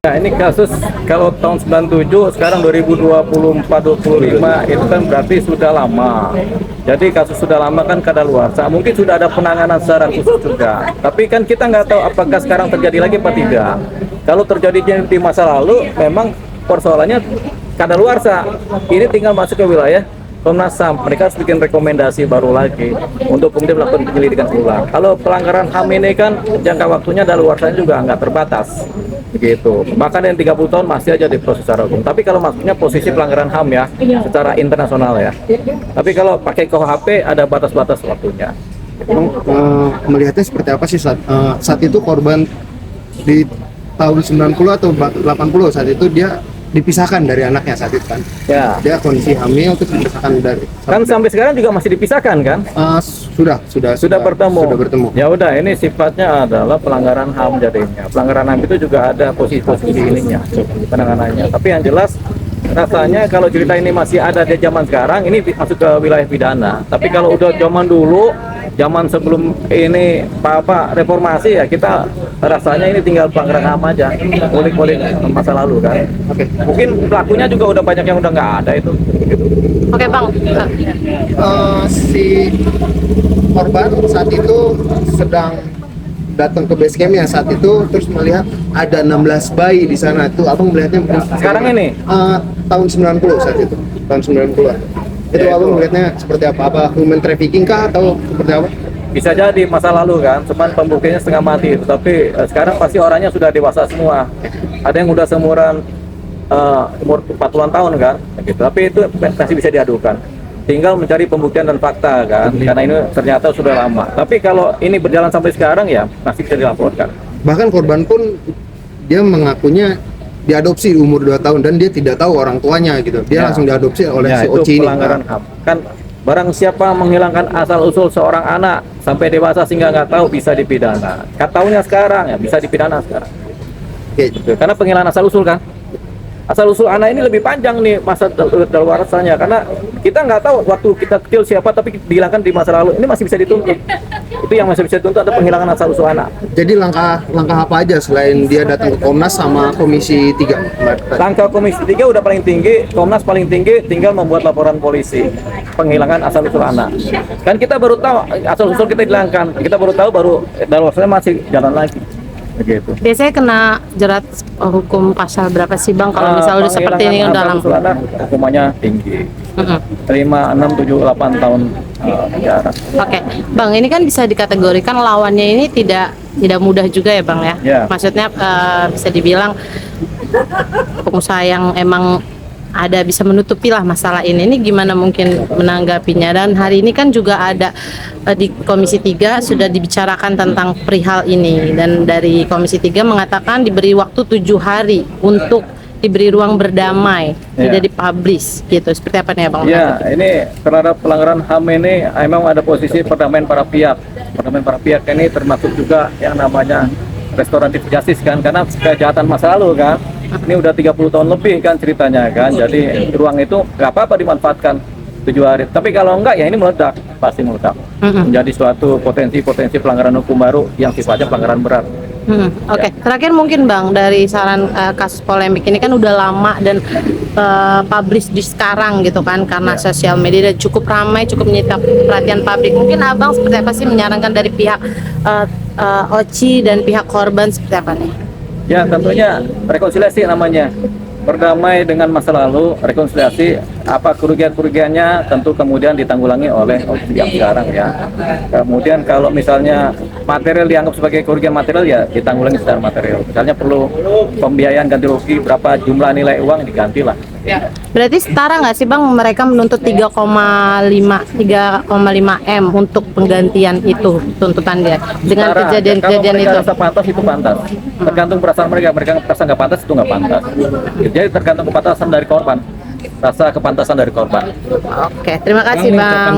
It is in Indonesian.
Ya, ini kasus kalau tahun 97, sekarang 2024-25 itu kan berarti sudah lama. Jadi kasus sudah lama kan kadaluarsa. Mungkin sudah ada penanganan secara khusus juga. Tapi kan kita nggak tahu apakah sekarang terjadi lagi apa tidak. Kalau terjadi di masa lalu, memang persoalannya kadaluarsa. Ini tinggal masuk ke wilayah Komnas HAM. Mereka harus bikin rekomendasi baru lagi untuk kemudian melakukan penyelidikan ulang. Kalau pelanggaran HAM ini kan jangka waktunya daluarsanya juga nggak terbatas, begitu. Bahkan yang 30 tahun masih aja diproses secara hukum. Tapi kalau maksudnya posisi pelanggaran HAM ya, secara internasional ya. Tapi kalau pakai KUHP ada batas-batas waktunya. Melihatnya seperti apa sih saat itu korban di tahun 90 atau 80 saat itu dia dipisahkan dari anaknya saat itu kan? Ya. Dia kondisi hamil terus dipisahkan dari. Kan sampai sekarang juga masih dipisahkan kan? Sudah bertemu. bertemu. Ya udah, ini sifatnya adalah pelanggaran HAM jadinya. Pelanggaran HAM itu juga ada posisi-posisi ininya, penanganannya. Tapi yang jelas rasanya kalau cerita ini masih ada di zaman sekarang, ini masuk ke wilayah pidana. Tapi kalau udah zaman dulu, zaman sebelum ini reformasi ya, kita rasanya ini tinggal pelanggaran HAM aja, kulik-kulik masa lalu kan. Oke. Mungkin pelakunya juga udah banyak yang udah nggak ada itu. Oke Bang. Si korban saat itu sedang datang ke base campnya saat itu, terus melihat ada 16 bayi di sana. Itu abang melihatnya Sekarang ini? Tahun 90 saat itu, tahun 90-an. Itu Ya, abang melihatnya seperti apa? Apa human trafficking kah atau seperti apa? Bisa jadi masa lalu kan, cuman pembuktiannya setengah mati. Tapi sekarang pasti orangnya sudah dewasa semua. Ada yang udah seumuran umur 40-an tahun kan, gitu. Tapi itu masih bisa diadukan. Tinggal mencari pembuktian dan fakta kan, karena ini ternyata sudah lama. Tapi kalau ini berjalan sampai sekarang ya masih bisa dilaporkan. Bahkan korban pun dia mengakunya diadopsi umur 2 tahun dan dia tidak tahu orang tuanya gitu. Dia Ya. langsung diadopsi oleh Ya, si itu Oci ini. pelanggaran HAM. Kan barang siapa menghilangkan asal-usul seorang anak sampai dewasa sehingga nggak tahu bisa dipidana. Kataunya sekarang ya bisa dipidana sekarang. Oke. Gitu. Karena penghilangan asal-usul kan. Asal-usul anak ini lebih panjang nih masa daluarsanya, karena kita nggak tahu waktu kita kecil siapa, tapi dihilangkan di masa lalu. Ini masih bisa dituntut. Itu yang masih bisa dituntut, ada penghilangan asal-usul anak. Jadi langkah apa aja selain dia datang ke Komnas sama Komisi 3? Langkah Komisi 3 udah paling tinggi, Komnas paling tinggi, tinggal membuat laporan polisi penghilangan asal-usul anak. Kan kita baru tahu asal-usul kita dihilangkan, kita baru tahu daluarsanya masih jalan lagi. Begitu. Biasanya kena jerat hukum pasal berapa sih Bang kalau misalnya udah seperti ini udah lama? asal-usul anak hukumannya tinggi. Terima 6, 7, 8 tahun penjara. Oke, Bang, ini kan bisa dikategorikan lawannya ini tidak mudah juga ya Bang ya? Ya. Maksudnya bisa dibilang pengusaha yang emang ada bisa menutupi lah masalah ini. Ini gimana mungkin menanggapinya? Dan hari ini kan juga ada di Komisi 3 sudah dibicarakan tentang perihal ini, dan dari Komisi 3 mengatakan diberi waktu 7 hari untuk diberi ruang berdamai, tidak dipublish gitu. Seperti apa nih Bang? Ya, ini terhadap pelanggaran HAM ini memang ada posisi perdamaian para pihak. Perdamaian para pihak ini termasuk juga yang namanya restoratif justice kan, karena kejahatan masa lalu kan. Ini udah 30 tahun lebih kan ceritanya kan. Jadi ruang itu nggak apa-apa dimanfaatkan 7 hari. Tapi kalau enggak ya ini meledak, pasti meledak. Menjadi suatu potensi pelanggaran hukum baru yang sifatnya pelanggaran berat. Oke. Terakhir mungkin Bang, dari saran kasus polemik ini kan udah lama dan publish di sekarang gitu kan, karena sosial media dan cukup ramai, cukup menyita perhatian publik. Mungkin Abang seperti apa sih menyarankan dari pihak Oci dan pihak korban seperti apa nih? Ya, tentunya rekonsiliasi namanya. Berdamai dengan masa lalu, rekonsiliasi, apa kerugian-kerugiannya tentu kemudian ditanggulangi oleh yang sekarang ya. Kemudian kalau misalnya material dianggap sebagai kerugian material ya ditanggulangi secara material. Misalnya perlu pembiayaan ganti rugi berapa jumlah nilai uang digantilah. Berarti setara nggak sih Bang mereka menuntut 3,5 M untuk penggantian itu tuntutan dia dengan Setara. kejadian-kejadian Kalau itu? mereka rasa pantas itu pantas. Tergantung perasaan mereka merasa nggak pantas itu nggak pantas. Jadi tergantung kepantasan dari korban, rasa kepantasan dari korban. Oke, terima kasih Bang.